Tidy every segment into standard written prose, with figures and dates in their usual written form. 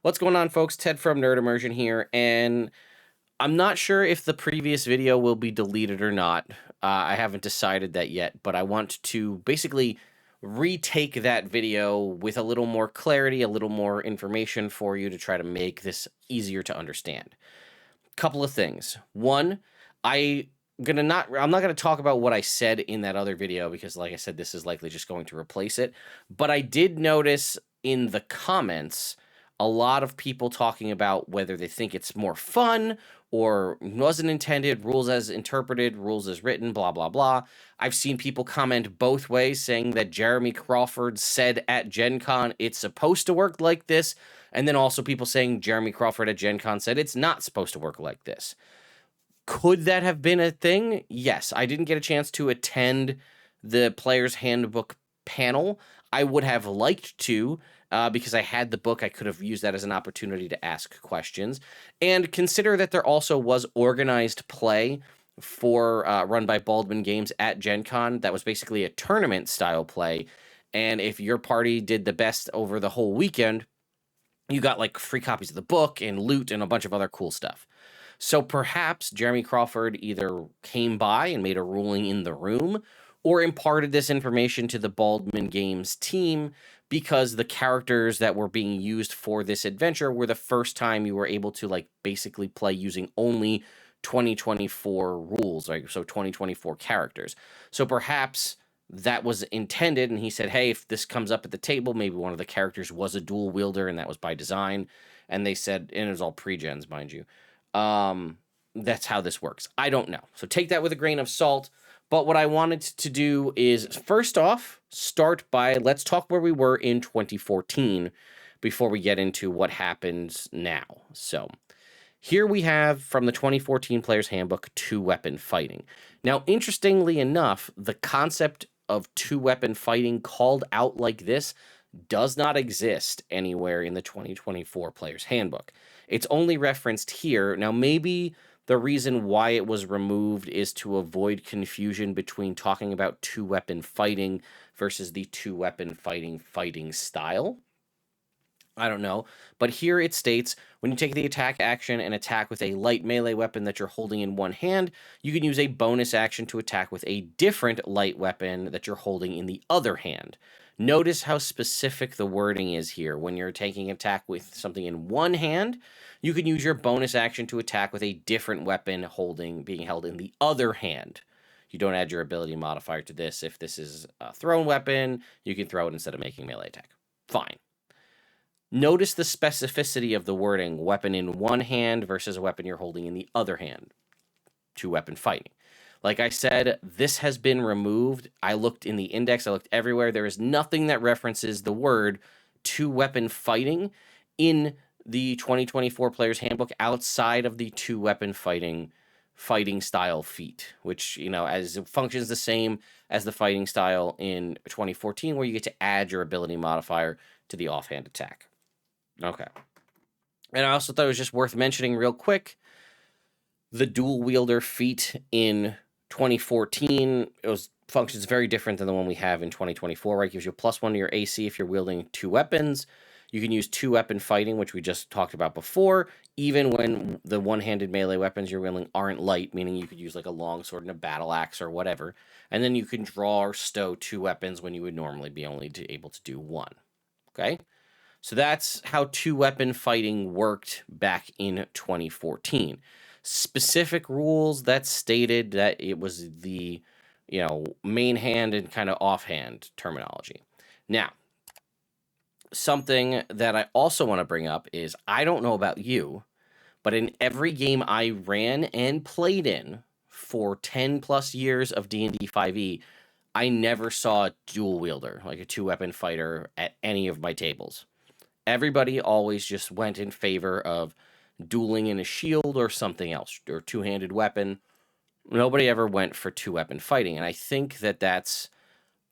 What's going on, folks? Ted from Nerd Immersion here, and I'm not sure if the previous video will be deleted or not. I haven't decided that yet, but I want to basically retake that video with a little more clarity, a little more information for you to try to make this easier to understand. Couple of things. One, I'm not gonna talk about what I said in that other video because, like I said, this is likely just going to replace it. But I did notice in the comments a lot of people talking about whether they think it's more fun or wasn't intended, rules as interpreted, rules as written, blah, blah, blah. I've seen people comment both ways saying that Jeremy Crawford said at Gen Con it's supposed to work like this, and then also people saying Jeremy Crawford at Gen Con said it's not supposed to work like this. Could that have been a thing? Yes. I didn't get a chance to attend the Player's Handbook panel. I would have liked to, because I had the book. I could have used that as an opportunity to ask questions. And consider that there also was organized play for run by Baldwin Games at Gen Con. That was basically a tournament style play. And if your party did the best over the whole weekend, you got like free copies of the book and loot and a bunch of other cool stuff. So perhaps Jeremy Crawford either came by and made a ruling in the room or imparted this information to the Baldwin Games team because the characters that were being used for this adventure were the first time you were able to like basically play using only 2024 rules, right? So 2024 characters. So perhaps that was intended and he said, hey, if this comes up at the table, maybe one of the characters was a dual wielder and that was by design. And they said, and it was all pre-gens, mind you. That's how this works. I don't know. So take that with a grain of salt. But what I wanted to do is, first off, start by, let's talk where we were in 2014 before we get into what happens now. So here we have from the 2014 Player's Handbook, two-weapon fighting. Now, interestingly enough, the concept of two-weapon fighting called out like this does not exist anywhere in the 2024 Player's Handbook. It's only referenced here. Now, maybe the reason why it was removed is to avoid confusion between talking about two-weapon fighting versus the two-weapon fighting style. I don't know. But here it states, when you take the attack action and attack with a light melee weapon that you're holding in one hand, you can use a bonus action to attack with a different light weapon that you're holding in the other hand. Notice how specific the wording is here. When you're taking attack with something in one hand, you can use your bonus action to attack with a different weapon being held in the other hand. You don't add your ability modifier to this. If this is a thrown weapon, you can throw it instead of making melee attack. Fine. Notice the specificity of the wording, weapon in one hand versus a weapon you're holding in the other hand. Two-weapon fighting. Like I said, this has been removed. I looked in the index. I looked everywhere. There is nothing that references the word two-weapon fighting in the 2024 Player's Handbook outside of the two-weapon fighting style feat, which, as it functions the same as the fighting style in 2014, where you get to add your ability modifier to the offhand attack. Okay. And I also thought it was just worth mentioning real quick, the dual wielder feat in 2014, functions very different than the one we have in 2024, right? It gives you a +1 to your AC if you're wielding two weapons. You can use two-weapon fighting, which we just talked about before, even when the one-handed melee weapons you're wielding aren't light, meaning you could use like a longsword and a battle axe or whatever. And then you can draw or stow two weapons when you would normally be only able to do one. Okay? So that's how two-weapon fighting worked back in 2014. Specific rules that stated that it was the, main hand and kind of offhand terminology. Now, something that I also want to bring up is, I don't know about you, but in every game I ran and played in for 10 plus years of D&D 5e, I never saw a dual wielder, like a two-weapon fighter, at any of my tables. Everybody always just went in favor of dueling in a shield or something else, or two-handed weapon. Nobody ever went for two-weapon fighting, and I think that that's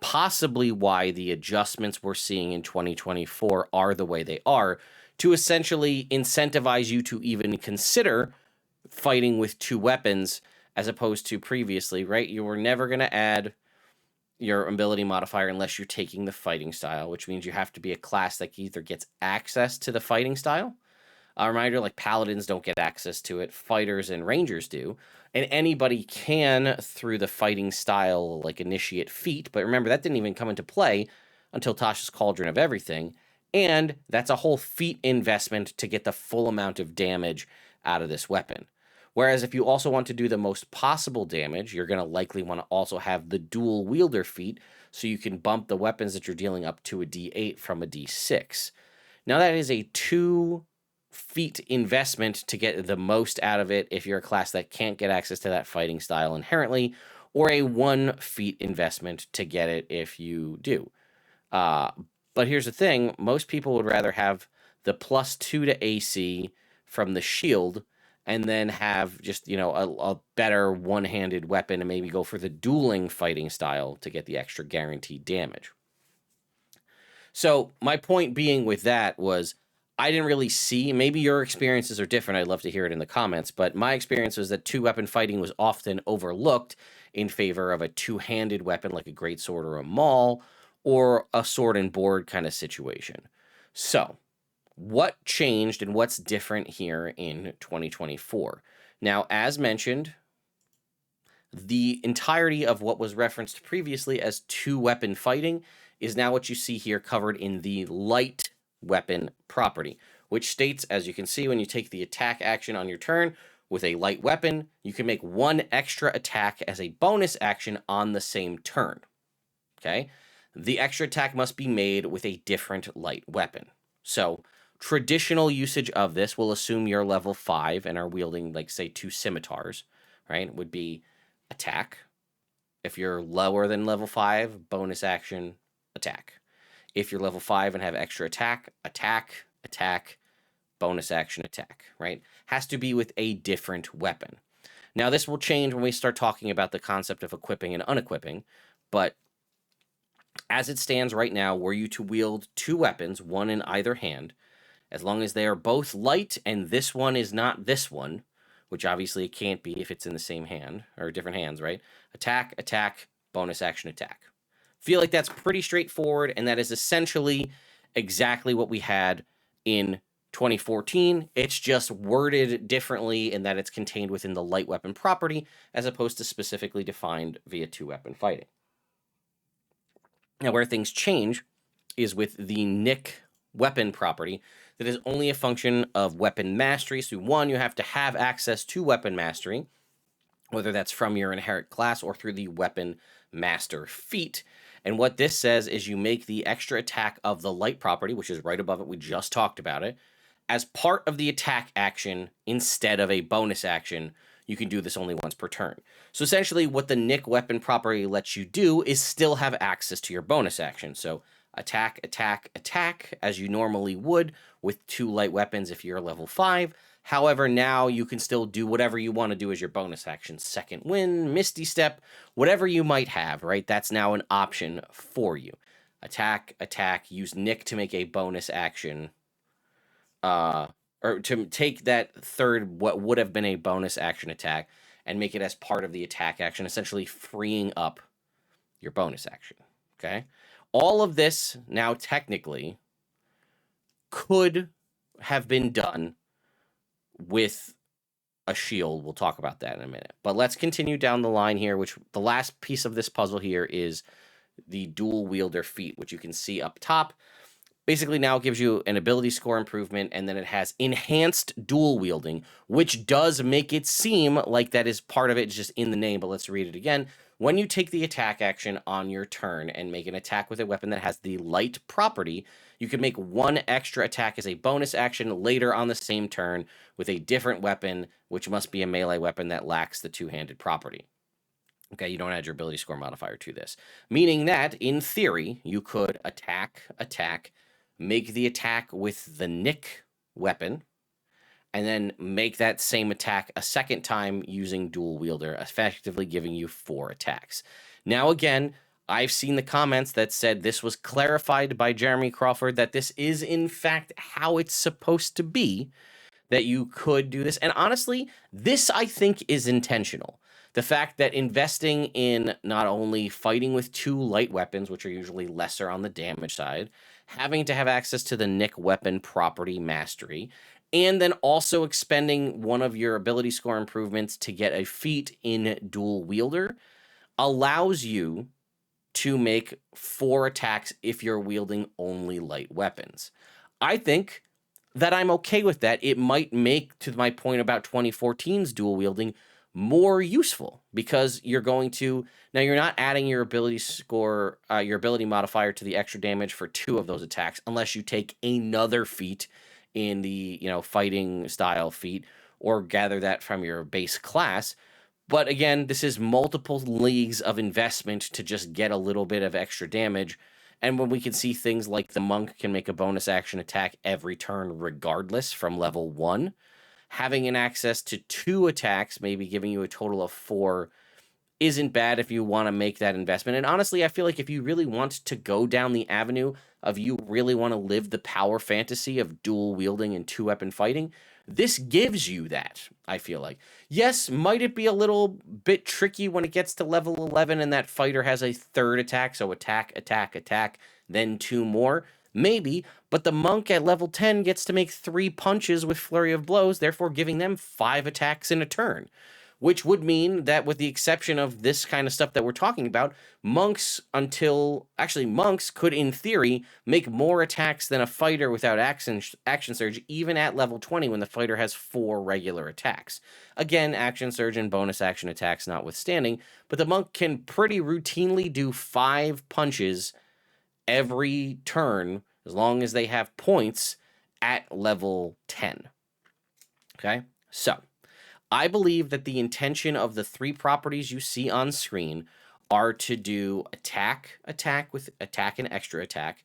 possibly why the adjustments we're seeing in 2024 are the way they are, to essentially incentivize you to even consider fighting with two weapons as opposed to previously, right? You were never going to add your ability modifier unless you're taking the fighting style, which means you have to be a class that either gets access to the fighting style. A reminder, like paladins don't get access to it, fighters and rangers do, and anybody can through the fighting style like initiate feat. But remember, that didn't even come into play until Tasha's Cauldron of Everything, and that's a whole feat investment to get the full amount of damage out of this weapon. Whereas if you also want to do the most possible damage, you're going to likely want to also have the dual wielder feat, so you can bump the weapons that you're dealing up to a D8 from a D6. Now that is a 2 feat investment to get the most out of it if you're a class that can't get access to that fighting style inherently, or a 1 feat investment to get it if you do. But here's the thing, most people would rather have the +2 to AC from the shield and then have just, a better one-handed weapon and maybe go for the dueling fighting style to get the extra guaranteed damage. So my point being with that was I didn't really see, maybe your experiences are different. I'd love to hear it in the comments, but my experience was that 2-weapon fighting was often overlooked in favor of a 2-handed weapon like a greatsword or a maul or a sword and board kind of situation. So what changed and what's different here in 2024? Now, as mentioned, the entirety of what was referenced previously as 2-weapon fighting is now what you see here covered in the light weapon property, which states, as you can see, when you take the attack action on your turn with a light weapon, you can make 1 extra attack as a bonus action on the same turn. Okay? The extra attack must be made with a different light weapon. So traditional usage of this will assume you're level 5 and are wielding, like, say, 2 scimitars, right? Would be attack. If you're lower than level 5, bonus action, attack. If you're level 5 and have extra attack, attack, bonus action, attack, right? Has to be with a different weapon. Now, this will change when we start talking about the concept of equipping and unequipping, but as it stands right now, were you to wield 2 weapons, 1 in either hand, as long as they are both light and this one is not this one, which obviously it can't be if it's in the same hand, or different hands, right? Attack, bonus action, attack. Feel like that's pretty straightforward, and that is essentially exactly what we had in 2014. It's just worded differently in that it's contained within the light weapon property, as opposed to specifically defined via 2-weapon fighting. Now, where things change is with the Nick weapon property that is only a function of weapon mastery. So 1, you have to have access to weapon mastery, whether that's from your inherent class or through the weapon master feat. And what this says is you make the extra attack of the light property, which is right above it, we just talked about it, as part of the attack action instead of a bonus action. You can do this only once per turn. So essentially what the Nick weapon property lets you do is still have access to your bonus action. So attack, as you normally would with 2 light weapons if you're level 5. However, now you can still do whatever you want to do as your bonus action. Second Wind, Misty Step, whatever you might have, right? That's now an option for you. Attack, use Nick to make a bonus action. Or to take that third, what would have been a bonus action attack, and make it as part of the attack action, essentially freeing up your bonus action, okay? All of this now technically could have been done with a shield. We'll talk about that in a minute. But let's continue down the line here, which the last piece of this puzzle here is the dual wielder feat, which you can see up top. Basically now gives you an ability score improvement, and then it has enhanced dual wielding, which does make it seem like that is part of it, just in the name, but let's read it again. When you take the attack action on your turn and make an attack with a weapon that has the light property, you can make 1 extra attack as a bonus action later on the same turn with a different weapon, which must be a melee weapon that lacks the 2-handed property. Okay, you don't add your ability score modifier to this. Meaning that, in theory, you could attack, make the attack with the Nick weapon, and then make that same attack a second time using dual wielder, effectively giving you 4 attacks. Now, again, I've seen the comments that said this was clarified by Jeremy Crawford, that this is, in fact, how it's supposed to be, that you could do this. And honestly, this, I think, is intentional. The fact that investing in not only fighting with 2 light weapons, which are usually lesser on the damage side, having to have access to the Nick weapon property mastery, and then also expending one of your ability score improvements to get a feat in dual wielder allows you to make 4 attacks if you're wielding only light weapons. I think that I'm okay with that. It might make, to my point about 2014's dual wielding, more useful because you're going to, now you're not adding your ability score, your ability modifier to the extra damage for 2 of those attacks unless you take another feat in the, fighting style feat or gather that from your base class. But again, this is multiple leagues of investment to just get a little bit of extra damage. And when we can see things like the monk can make a bonus action attack every turn regardless from level 1, having an access to 2 attacks, maybe giving you a total of 4, isn't bad if you want to make that investment. And honestly, I feel like if you really want to go down the avenue of you really want to live the power fantasy of dual wielding and 2-weapon fighting, this gives you that, I feel like. Yes, might it be a little bit tricky when it gets to level 11 and that fighter has a 3rd attack, so attack, attack, attack, then 2 more? Maybe, but the monk at level 10 gets to make 3 punches with Flurry of Blows, therefore giving them 5 attacks in a turn. Which would mean that with the exception of this kind of stuff that we're talking about, monks could, in theory, make more attacks than a fighter without action surge, even at level 20 when the fighter has 4 regular attacks. Again, action surge and bonus action attacks notwithstanding, but the monk can pretty routinely do 5 punches every turn as long as they have points at level 10. Okay, so I believe that the intention of the 3 properties you see on screen are to do attack, attack with attack and extra attack,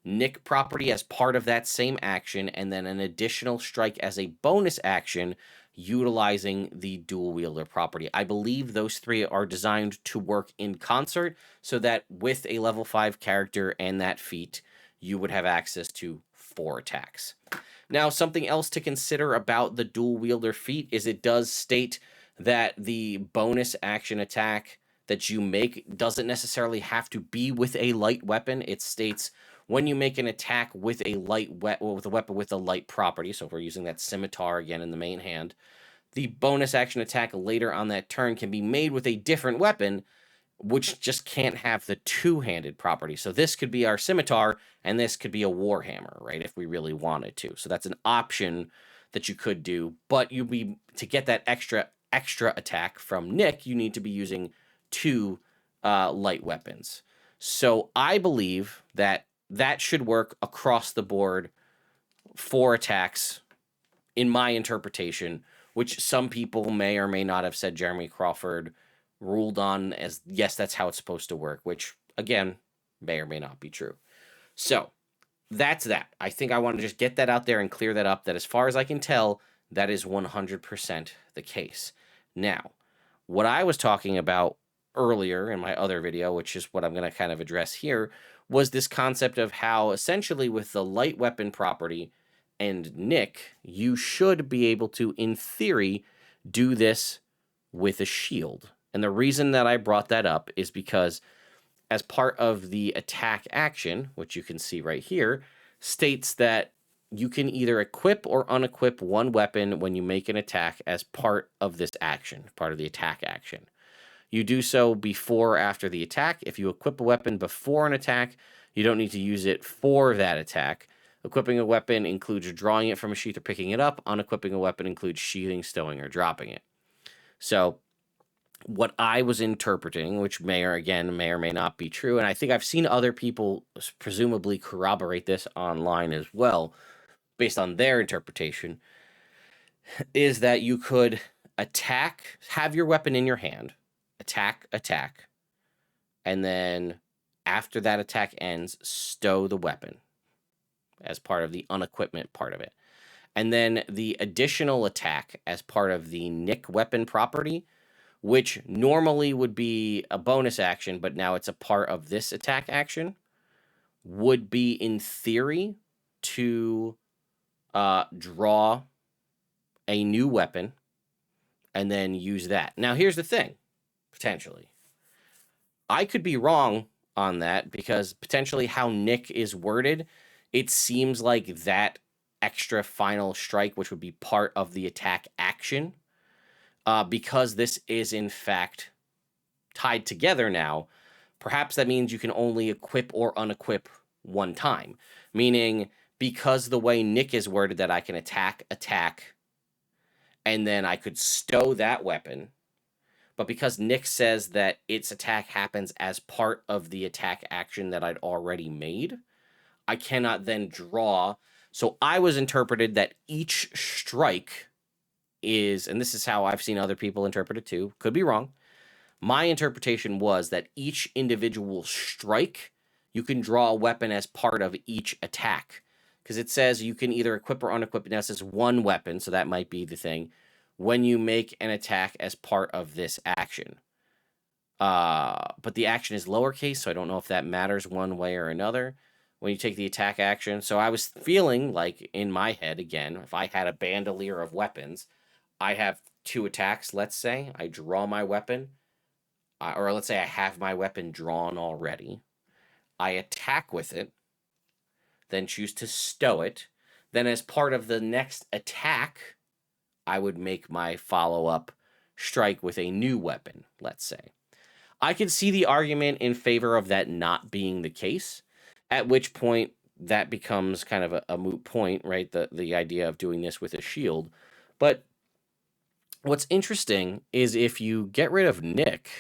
Nick property as part of that same action, and then an additional strike as a bonus action utilizing the dual wielder property. I believe those 3 are designed to work in concert so that with a level 5 character and that feat, you would have access to 4 attacks. Now, something else to consider about the dual wielder feat is it does state that the bonus action attack that you make doesn't necessarily have to be with a light weapon. It states when you make an attack with a with a weapon with a light property, so if we're using that scimitar again in the main hand, the bonus action attack later on that turn can be made with a different weapon, which just can't have the 2-handed property. So this could be our scimitar, and this could be a warhammer, right, if we really wanted to. So that's an option that you could do, but to get that extra attack from Nick, you need to be using 2 light weapons. So I believe that should work across the board, 4 attacks, in my interpretation, which some people may or may not have said Jeremy Crawford ruled on as, yes, that's how it's supposed to work, which, again, may or may not be true. So that's that. I think I want to just get that out there and clear that up, that as far as I can tell, that is 100% the case. Now, what I was talking about earlier in my other video, which is what I'm going to kind of address here, was this concept of how essentially with the light weapon property and Nick, you should be able to, in theory, do this with a shield. And the reason that I brought that up is because as part of the attack action, which you can see right here, states that you can either equip or unequip one weapon when you make an attack as part of this action, part of the attack action. You do so before or after the attack. If you equip a weapon before an attack, you don't need to use it for that attack. Equipping a weapon includes drawing it from a sheath or picking it up. Unequipping a weapon includes sheathing, stowing, or dropping it. So what I was interpreting, which may or may not be true, and I think I've seen other people presumably corroborate this online as well, based on their interpretation, is that you could attack, have your weapon in your hand, attack, and then after that attack ends, stow the weapon as part of the unequipment part of it. And then the additional attack as part of the Nick weapon property, which normally would be a bonus action, but now it's a part of this attack action, would be, in theory, to draw a new weapon and then use that. Now, here's the thing. potentially. I could be wrong on that because potentially how Nick is worded, it seems like that extra final strike, which would be part of the attack action, because this is in fact tied together now, perhaps that means you can only equip or unequip one time. Meaning, because the way Nick is worded that I can attack, and then I could stow that weapon. But because Nick says that its attack happens as part of the attack action that I'd already made, I cannot then draw. So I was interpreted that each strike is, and this is how I've seen other people interpret it too, could be wrong. My interpretation was that each individual strike, you can draw a weapon as part of each attack. Because it says you can either equip or unequip it as one weapon, so that might be the thing, when you make an attack as part of this action. But the action is lowercase, so I don't know if that matters one way or another when you take the attack action. So I was feeling like, in my head, again, if I had a bandolier of weapons, I have 2 attacks, let's say. I draw my weapon, or let's say I have my weapon drawn already. I attack with it, then choose to stow it. Then as part of the next attack, I would make my follow-up strike with a new weapon, let's say. I can see the argument in favor of that not being the case, at which point that becomes kind of a moot point, right? The idea of doing this with a shield. But what's interesting is if you get rid of Nick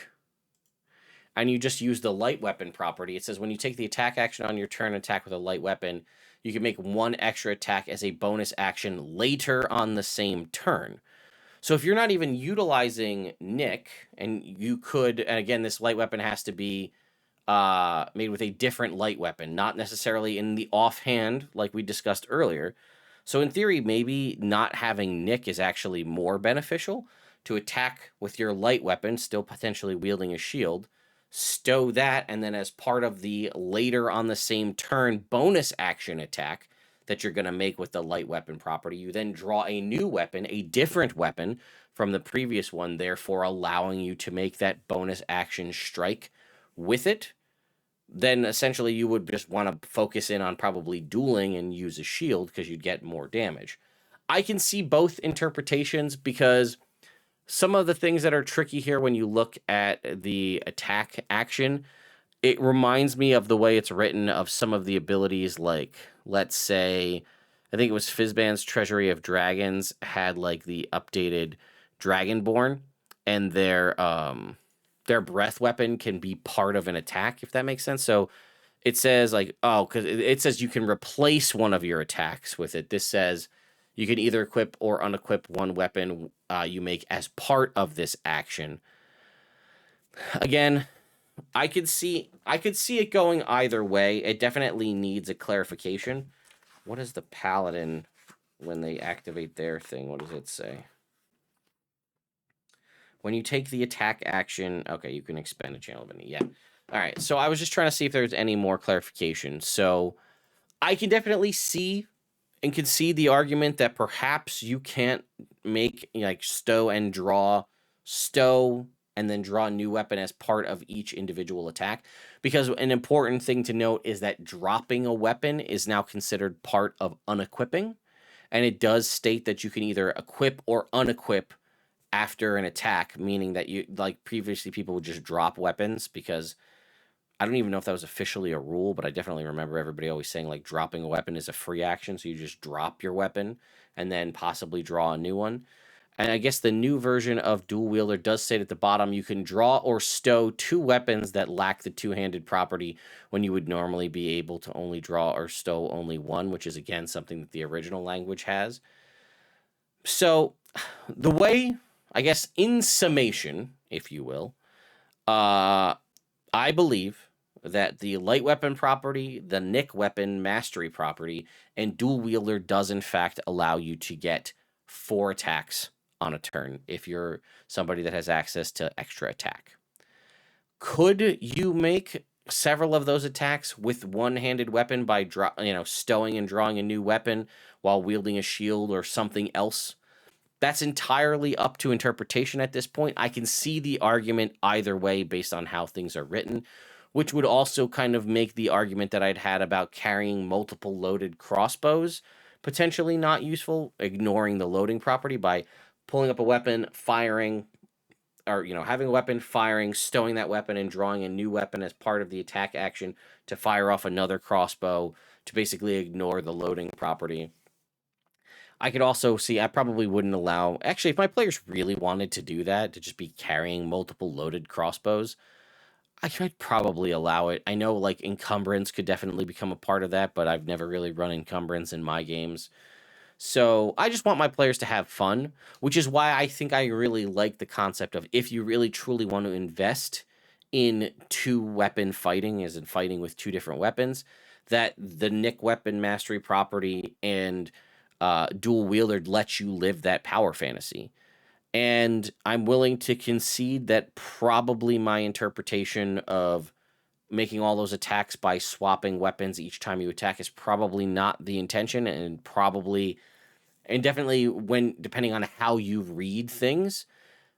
and you just use the light weapon property, it says when you take the attack action on your turn and attack with a light weapon, you can make 1 extra attack as a bonus action later on the same turn. So if you're not even utilizing Nick, and you could, and again, this light weapon has to be made with a different light weapon, not necessarily in the offhand like we discussed earlier. So in theory, maybe not having Nick is actually more beneficial to attack with your light weapon, still potentially wielding a shield, stow that, and then as part of the later on the same turn bonus action attack that you're going to make with the light weapon property, you then draw a new weapon, a different weapon from the previous one, therefore allowing you to make that bonus action strike with it. Then essentially you would just want to focus in on probably dueling and use a shield because you'd get more damage. I can see both interpretations because some of the things that are tricky here when you look at the attack action, it reminds me of the way it's written of some of the abilities, like, let's say, I think it was Fizban's Treasury of Dragons had like the updated Dragonborn, and their breath weapon can be part of an attack, if that makes sense. So it says like, oh, because it says you can replace one of your attacks with it. This says you can either equip or unequip one weapon you make as part of this action. Again, I could see it going either way. It definitely needs a clarification. What is the paladin when they activate their thing? What does it say? When you take the attack action, okay, you can expend a channel of any. Yeah. All right. So I was just trying to see if there's any more clarification. So I can definitely see and concede the argument that perhaps you can't make like stow and then draw a new weapon as part of each individual attack, because an important thing to note is that dropping a weapon is now considered part of unequipping, and it does state that you can either equip or unequip after an attack, meaning that you, like previously people would just drop weapons, because I don't even know if that was officially a rule, but I definitely remember everybody always saying like dropping a weapon is a free action, so you just drop your weapon and then possibly draw a new one. And I guess the new version of Dual Wielder does say at the bottom you can draw or stow 2 weapons that lack the two-handed property when you would normally be able to only draw or stow only one, which is again something that the original language has. So the way, I guess in summation, if you will, I believe that the light weapon property, the Nick weapon mastery property, and Dual Wielder does in fact allow you to get 4 attacks on a turn if you're somebody that has access to extra attack. Could you make several of those attacks with one-handed weapon by stowing and drawing a new weapon while wielding a shield or something else? That's entirely up to interpretation at this point. I can see the argument either way based on how things are written, which would also kind of make the argument that I'd had about carrying multiple loaded crossbows potentially not useful, ignoring the loading property by pulling up a weapon, firing, or having a weapon, firing, stowing that weapon, and drawing a new weapon as part of the attack action to fire off another crossbow to basically ignore the loading property. I could also see I probably wouldn't allow, actually, if my players really wanted to do that, to just be carrying multiple loaded crossbows, I could probably allow it. I know like encumbrance could definitely become a part of that, but I've never really run encumbrance in my games. So I just want my players to have fun, which is why I think I really like the concept of, if you really truly want to invest in two weapon fighting, as in fighting with two different weapons, that the Nick weapon mastery property and dual wielder lets you live that power fantasy. And I'm willing to concede that probably my interpretation of making all those attacks by swapping weapons each time you attack is probably not the intention, and definitely, when depending on how you read things,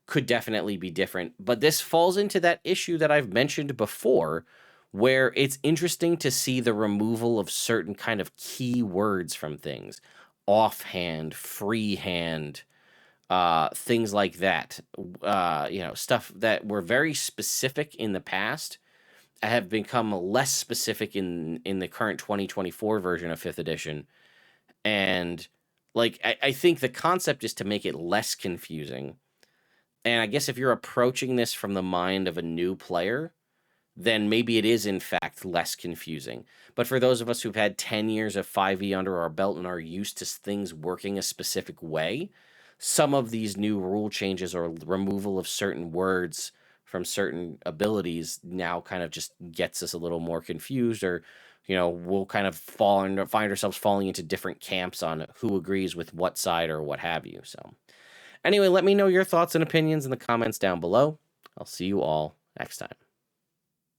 could definitely be different. But this falls into that issue that I've mentioned before, where it's interesting to see the removal of certain kind of key words from things. Offhand, freehand, things like that. Stuff that were very specific in the past have become less specific in the current 2024 version of 5th edition. And like I think the concept is to make it less confusing. And I guess if you're approaching this from the mind of a new player, then maybe it is in fact less confusing. But for those of us who've had 10 years of 5e under our belt and are used to things working a specific way, some of these new rule changes or removal of certain words from certain abilities now kind of just gets us a little more confused, or we'll kind of find ourselves falling into different camps on who agrees with what side or what have you. So anyway, let me know your thoughts and opinions in the comments down below. I'll see you all next time.